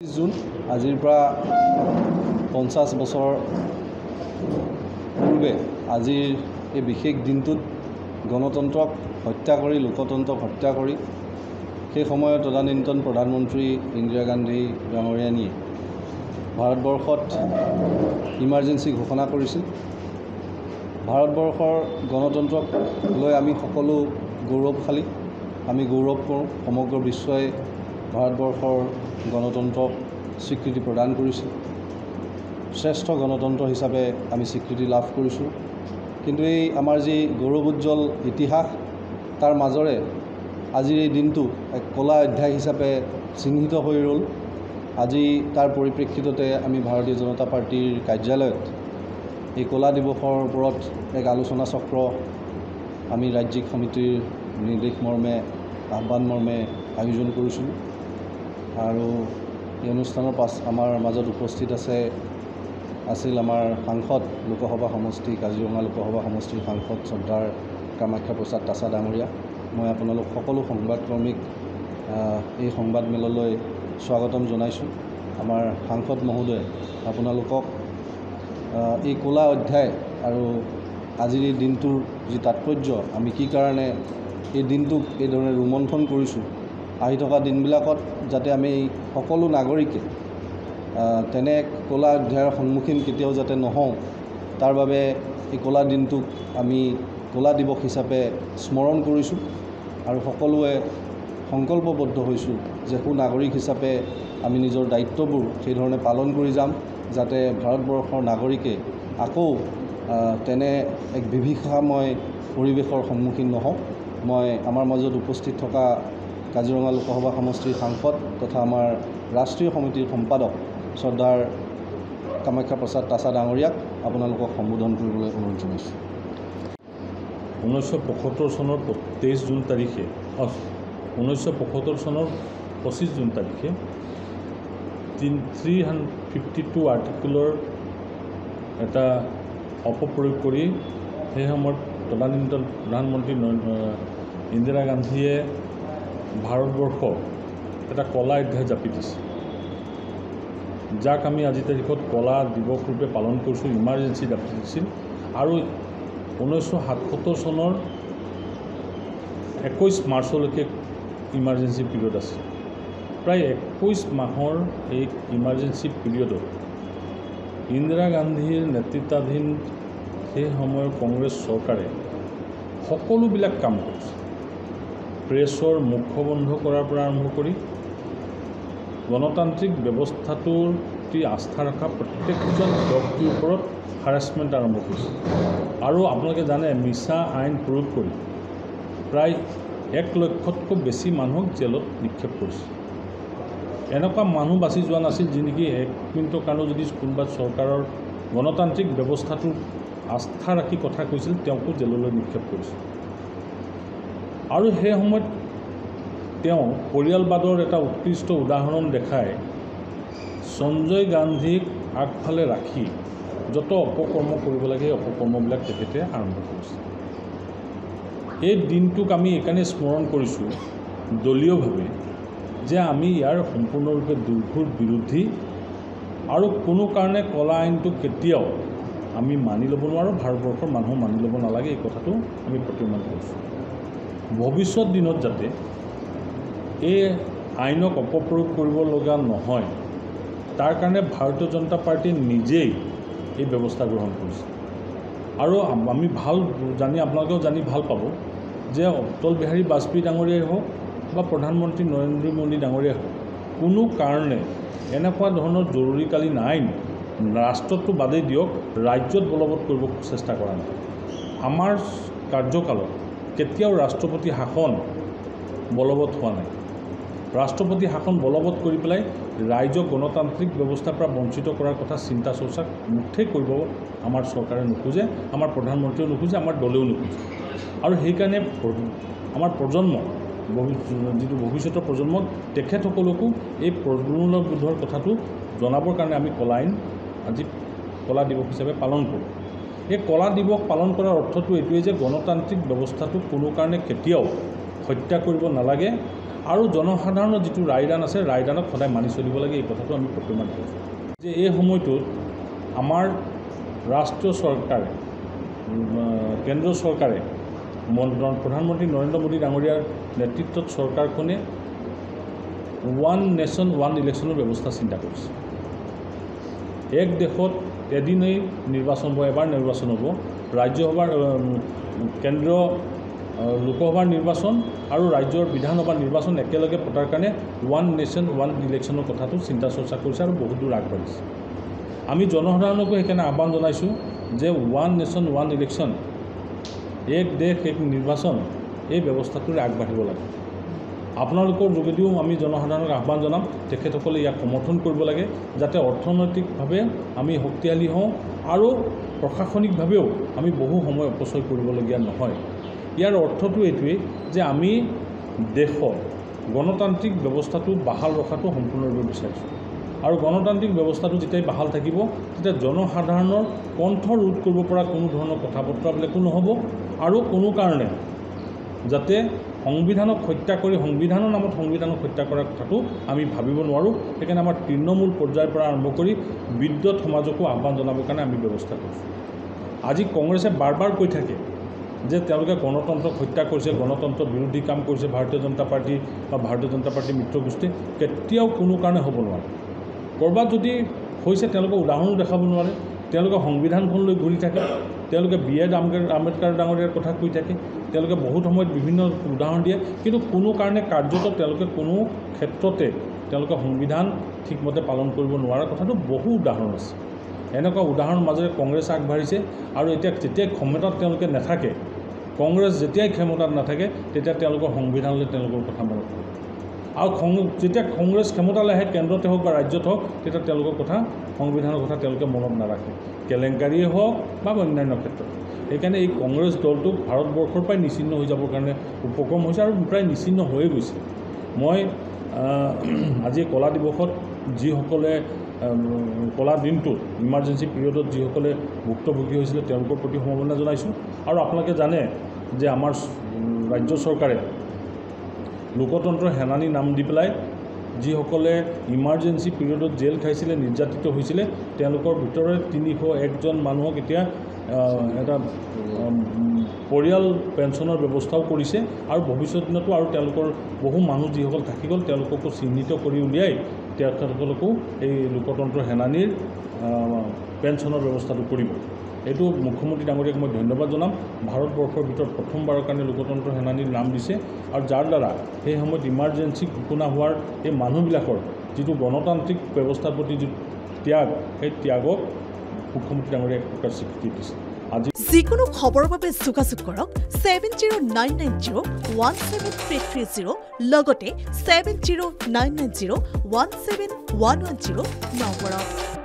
June আজিৰ পৰা 50 বছৰ পূৰ্বে আজিৰ এই বিশেষ দিনটোত গণতন্ত্ৰক হত্যা কৰি লোকতন্ত্ৰক হত্যা কৰি সেই সময়ত তদানীন্তন প্ৰধানমন্ত্ৰী ইন্দিৰা গান্ধী ডাঙৰীয়ানীয়ে ভাৰতবৰ্ষত ইমাৰ্জেন্সি ঘোষণা কৰিছিল। ভাৰতবৰ্ষৰ গণতন্ত্ৰক লৈ আমি সকলো গৌৰৱশালী, আমি গৌৰৱ কৰোঁ। সমগ্ৰ বিশ্বই ভাৰতবৰ্ষৰ গণতন্ত্ৰক স্বীকৃতি প্ৰদান কৰিছিল। শ্ৰেষ্ঠ গণতন্ত্ৰ হিচাপে আমি স্বীকৃতি লাভ কৰিছোঁ। কিন্তু এই আমাৰ যি গৌৰৱোজ্জ্বল ইতিহাস, তাৰ মাজৰে আজিৰ এই দিনটো এক কলা অধ্যায় হিচাপে চিহ্নিত হৈ ৰ'ল। আজি তাৰ পৰিপ্ৰেক্ষিততে আমি ভাৰতীয় জনতা পাৰ্টীৰ কাৰ্যালয়ত এই কলা দিৱসৰ ওপৰত এক আলোচনা চক্ৰ আমি ৰাজ্যিক সমিতিৰ নিৰ্দেশ মৰ্মে আহ্বান মৰ্মে আয়োজন কৰিছিলোঁ। আৰু এই অনুষ্ঠানৰ আমাৰ মাজত উপস্থিত আছিল আমাৰ সাংসদ লোকসভা সমষ্টি কাজিৰঙা লোকসভা সমষ্টিৰ সাংসদ শ্ৰদ্ধাৰ কামাখ্যা প্ৰসাদ তাছা ডাঙৰীয়া। মই আপোনালোক সকলো সংবাদকৰ্মীক এই সংবাদমেললৈ স্বাগতম জনাইছোঁ। আমাৰ সাংসদ মহোদয়ে আপোনালোকক এই কলা অধ্যায় আৰু আজিৰ এই দিনটোৰ যি তাৎপৰ্য, আমি কি কাৰণে এই দিনটোক এইধৰণে ৰোমন্থন কৰিছোঁ, আহি থকা দিনবিলাকত যাতে আমি সকলো নাগৰিকে তেনে কলা অধ্যায়ৰ সন্মুখীন কেতিয়াও যাতে নহওঁ, তাৰ বাবে এই কলা দিনটোক আমি কলা দিৱস হিচাপে স্মৰণ কৰিছোঁ। আৰু সকলোৱে সংকল্পবদ্ধ হৈছোঁ যে সুনাগৰিক হিচাপে আমি নিজৰ দায়িত্ববোৰ সেইধৰণে পালন কৰি যাম, যাতে ভাৰতবৰ্ষৰ নাগৰিকে আকৌ তেনে এক বিভীষিকাময় পৰিৱেশৰ সন্মুখীন নহওঁ। মই আমাৰ মাজত উপস্থিত থকা কাজিৰঙা লোকসভা সমষ্টিৰ সাংসদ তথা আমাৰ ৰাষ্ট্ৰীয় সমিতিৰ সম্পাদক শ্ৰদ্ধাৰ কামাখ্যা প্ৰসাদ তাছা ডাঙৰীয়াক আপোনালোকক সম্বোধন কৰিবলৈ অনুৰোধ জনাইছোঁ। 1975 চনৰ 23 জুন তাৰিখে 1975 চনৰ 25 জুন তাৰিখে 352 আৰ্টিকুলৰ এটা অপপ্ৰয়োগ কৰি সেই সময়ত তদানীন্তন প্ৰধানমন্ত্ৰী ইন্দিৰা গান্ধীয়ে ভাৰতবৰ্ষক এটা কলা অধ্যায় জাপি দিছে, যাক আমি আজিৰ তাৰিখত কলা দিৱস ৰূপে পালন কৰিছোঁ। ইমাৰ্জেঞ্চি জাপি দিছিল। আৰু 1977 চনৰ 21 মাৰ্চলৈকে ইমাৰ্জেঞ্চি পিৰিয়ড আছিল। প্ৰায় 21 মাহৰ এই ইমাৰ্জেঞ্চি পিৰিয়ডত ইন্দিৰা গান্ধীৰ নেতৃত্বাধীন সেই সময়ৰ কংগ্ৰেছ চৰকাৰে সকলোবিলাক কাম কৰিছে। প্ৰেছৰ মুখ বন্ধ কৰাৰ পৰা আৰম্ভ কৰি গণতান্ত্ৰিক ব্যৱস্থাটোৰ প্ৰতি আস্থা ৰখা প্ৰত্যেকজন ব্যক্তিৰ ওপৰত হাৰাছমেণ্ট আৰম্ভ কৰিছে। আৰু আপোনালোকে জানে, মিছা আইন প্ৰয়োগ কৰি প্ৰায় 1 লক্ষতকৈ বেছি মানুহক জেলত নিক্ষেপ কৰিছে। এনেকুৱা মানুহ বাচি যোৱা নাছিল যি নেকি 1 মিনিটৰ কাৰণেও যদি কোনোবা চৰকাৰৰ গণতান্ত্ৰিক ব্যৱস্থাটোৰ আস্থা ৰাখি কথা কৈছিল, তেওঁকো জেললৈ নিক্ষেপ কৰিছে। আৰু সেই সময়ত তেওঁ পৰিয়ালবাদৰ এটা উৎকৃষ্ট উদাহৰণ দেখাই সঞ্জয় গান্ধীক আগফালে ৰাখি যত অপকৰ্ম কৰিব লাগে অপকৰ্মবিলাক তেখেতে আৰম্ভ কৰিছে। এই দিনটোক আমি এইকাৰণে স্মৰণ কৰিছোঁ দলীয়ভাৱে যে আমি ইয়াৰ সম্পূৰ্ণৰূপে দুৰ্ঘোৰ বিৰোধী, আৰু কোনো কাৰণে কলা আইনটো কেতিয়াও আমি মানি ল'ব নোৱাৰোঁ, ভাৰতবৰ্ষৰ মানুহ মানি ল'ব নালাগে। এই কথাটো আমি প্ৰতিমান কৰিছোঁ। ভৱিষ্যত দিনত যাতে এই আইনক অপপ্ৰয়োগ কৰিব লগা নহয়, তাৰ কাৰণে ভাৰতীয় জনতা পাৰ্টীয়ে নিজেই এই ব্যৱস্থা গ্ৰহণ কৰিছে। আৰু আমি আপোনালোকেও জানি ভাল পাব যে অটল বিহাৰী বাজপেয়ী ডাঙৰীয়াই হওক বা প্ৰধানমন্ত্ৰী নৰেন্দ্ৰ মোদী ডাঙৰীয়াই হওক, কোনো কাৰণে এনেকুৱা ধৰণৰ জৰুৰীকালীন আইন ৰাষ্ট্ৰটো বাদেই দিয়ক, ৰাজ্যত বলবৎ কৰিব চেষ্টা কৰা নাই। আমাৰ কাৰ্যকালত কেতিয়াও ৰাষ্ট্ৰপতি শাসন বলবৎ হোৱা নাই। ৰাষ্ট্ৰপতি শাসন বলবৎ কৰি পেলাই ৰাইজক গণতান্ত্ৰিক ব্যৱস্থাৰ পৰা বঞ্চিত কৰাৰ কথা চিন্তা চৰ্চা মুঠেই কৰিব আমাৰ চৰকাৰে নোখোজে, আমাৰ প্ৰধানমন্ত্ৰীয়েও নোখোজে, আমাৰ দলেও নোখোজে। আৰু সেইকাৰণে আমাৰ প্ৰজন্ম, যিটো ভৱিষ্যতৰ প্ৰজন্মক, তেখেতসকলকো এই প্ৰমূল্যবোধৰ কথাটো জনাবৰ কাৰণে আমি আজি কলা দিৱস হিচাপে পালন কৰোঁ। এই কলা দিৱস পালন কৰাৰ অৰ্থটো এইটোৱেই যে গণতান্ত্ৰিক ব্যৱস্থাটো কোনো কাৰণে কেতিয়াও হত্যা কৰিব নালাগে। আৰু জনসাধাৰণৰ যিটো ৰায়দান আছে ৰায়দানক সদায় মানি চলিব লাগে এই কথাটো আমি প্ৰত্যেক কৰিছোঁ যে এই সময়টোত আমাৰ ৰাষ্ট্ৰীয় চৰকাৰে কেন্দ্ৰীয় চৰকাৰে প্ৰধানমন্ত্ৰী নৰেন্দ্ৰ মোদী ডাঙৰীয়াৰ নেতৃত্বত চৰকাৰখনে ওৱান নেশ্যন ওৱান ইলেকশ্যনৰ ব্যৱস্থা চিন্তা কৰিছে এক দেশত এদিনেই নিৰ্বাচন হ'ব এবাৰ নিৰ্বাচন হ'ব ৰাজ্যসভাৰ কেন্দ্ৰীয় লোকসভাৰ নিৰ্বাচন আৰু ৰাজ্যৰ বিধানসভাৰ নিৰ্বাচন একেলগে পতাৰ কাৰণে ওৱান নেশ্যন ওৱান ইলেকশ্যনৰ কথাটো চিন্তা চৰ্চা কৰিছে আৰু বহুত দূৰ আগবাঢ়িছে আমি জনসাধাৰণকো সেইকাৰণে আহ্বান জনাইছোঁ যে ওৱান নেশ্যন ওৱান ইলেকশ্যন এক দেশ এক নিৰ্বাচন এই ব্যৱস্থাটোৰে আগবাঢ়িব লাগে আপোনালোকৰ যোগেদিও আমি জনসাধাৰণক আহ্বান জনাম তেখেতসকলে ইয়াক সমৰ্থন কৰিব লাগে যাতে অৰ্থনৈতিকভাৱে আমি শক্তিশালী হওঁ আৰু প্ৰশাসনিকভাৱেও আমি বহু সময় অপচয় কৰিবলগীয়া নহয় ইয়াৰ অৰ্থটো এইটোৱেই যে আমি দেশৰ গণতান্ত্ৰিক ব্যৱস্থাটো বাহাল ৰখাটো সম্পূৰ্ণৰূপে বিচাৰিছোঁ আৰু গণতান্ত্ৰিক ব্যৱস্থাটো যেতিয়াই বাহাল থাকিব তেতিয়া জনসাধাৰণৰ কণ্ঠ ৰোধ কৰিব পৰা কোনো ধৰণৰ কথা বতৰাবিলাকো নহ'ব আৰু কোনো কাৰণে যাতে সংবিধানক হত্যা কৰি সংবিধানৰ নামত সংবিধানক হত্যা কৰাৰ কথাটো আমি ভাবিব নোৱাৰোঁ সেইকাৰণে আমাৰ তৃণমূল পৰ্যায়ৰ পৰা আৰম্ভ কৰি বিদ্যুৎ সমাজকো আহ্বান জনাবৰ কাৰণে আমি ব্যৱস্থা কৰিছোঁ আজি কংগ্ৰেছে বাৰ বাৰ কৈ থাকে যে তেওঁলোকে গণতন্ত্ৰক হত্যা কৰিছে গণতন্ত্ৰৰ বিৰোধী কাম কৰিছে ভাৰতীয় জনতা পাৰ্টি বা ভাৰতীয় জনতা পাৰ্টীৰ মিত্ৰগোষ্ঠী কেতিয়াও কোনো কাৰণে হ'ব নোৱাৰে ক'ৰবাত যদি হৈছে তেওঁলোকে উদাহৰণো দেখাব নোৱাৰে তেওঁলোকে সংবিধানখন লৈ ঘূৰি থাকে তেওঁলোকে B.R. আম্বেদকাৰ ডাঙৰীয়াৰ কথা কৈ থাকে তেওঁলোকে বহুত সময়ত বিভিন্ন উদাহৰণ দিয়ে কিন্তু কোনো কাৰণে কাৰ্যত তেওঁলোকে কোনো ক্ষেত্ৰতে তেওঁলোকে সংবিধান ঠিকমতে পালন কৰিব নোৱাৰাৰ কথাটো বহু উদাহৰণ আছে এনেকুৱা উদাহৰণ মাজেৰে কংগ্ৰেছ আগবাঢ়িছে আৰু এতিয়া যেতিয়াই ক্ষমতাত তেওঁলোকে নাথাকে কংগ্ৰেছ যেতিয়াই ক্ষমতাত নাথাকে তেতিয়া তেওঁলোকৰ সংবিধানলৈ তেওঁলোকৰ কথা মনত পৰে আৰু যেতিয়া কংগ্ৰেছ ক্ষমতালৈ আহে কেন্দ্ৰতে হওক বা ৰাজ্যত হওক তেতিয়া তেওঁলোকৰ কথা সংবিধানৰ কথা তেওঁলোকে মনত নাৰাখে কেলেংকাৰীয়ে হওক বা অন্যান্য ক্ষেত্ৰত সেইকাৰণে এই কংগ্ৰেছ দলটোক ভাৰতবৰ্ষৰ পৰাই নিচিন্ন হৈ যাবৰ কাৰণে উপক্ৰম হৈছে আৰু প্ৰায় নিচিন্ন হৈয়ে গৈছে মই আজি কলা দিৱসত যিসকলে কলা দিনটোত ইমাৰ্জেঞ্চি পিৰিয়ডত যিসকলে ভুক্তভোগী হৈছিলে তেওঁলোকৰ প্ৰতি সমবেদনা জনাইছোঁ আৰু আপোনালোকে জানে যে আমাৰ ৰাজ্য চৰকাৰে লোকতন্ত্ৰ সেনানী নাম দি পেলাই যিসকলে ইমাৰ্জেঞ্চি পিৰিয়ডত জেল খাইছিলে নিৰ্যাতিত হৈছিলে তেওঁলোকৰ ভিতৰত 301জন মানুহক এতিয়া এটা পৰিয়াল পেঞ্চনৰ ব্যৱস্থাও কৰিছে আৰু ভৱিষ্যত দিনতো আৰু তেওঁলোকৰ বহু মানুহ যিসকল থাকি গ'ল তেওঁলোককো চিহ্নিত কৰি উলিয়াই তেখেতসকলকো এই লোকতন্ত্ৰ সেনানীৰ পেঞ্চনৰ ব্যৱস্থাটো কৰিব এইটো মুখ্যমন্ত্ৰী ডাঙৰীয়াক মই ধন্যবাদ জনাম ভাৰতবৰ্ষৰ ভিতৰত প্ৰথমবাৰৰ কাৰণে লোকতন্ত্ৰ সেনানীৰ নাম দিছে আৰু যাৰ দ্বাৰা সেই সময়ত ইমাৰ্জেঞ্চি ঘোষণা হোৱাৰ এই মানুহবিলাকৰ যিটো গণতান্ত্ৰিক ব্যৱস্থাৰ প্ৰতি যিটো ত্যাগ সেই ত্যাগক মুখ্যমন্ত্ৰী ডাঙৰীয়াক প্ৰকাৰ স্বীকৃতি দিছে আজি যিকোনো খবৰৰ বাবে যোগাযোগ কৰক 7099017330 লগতে 7099017110 নম্বৰত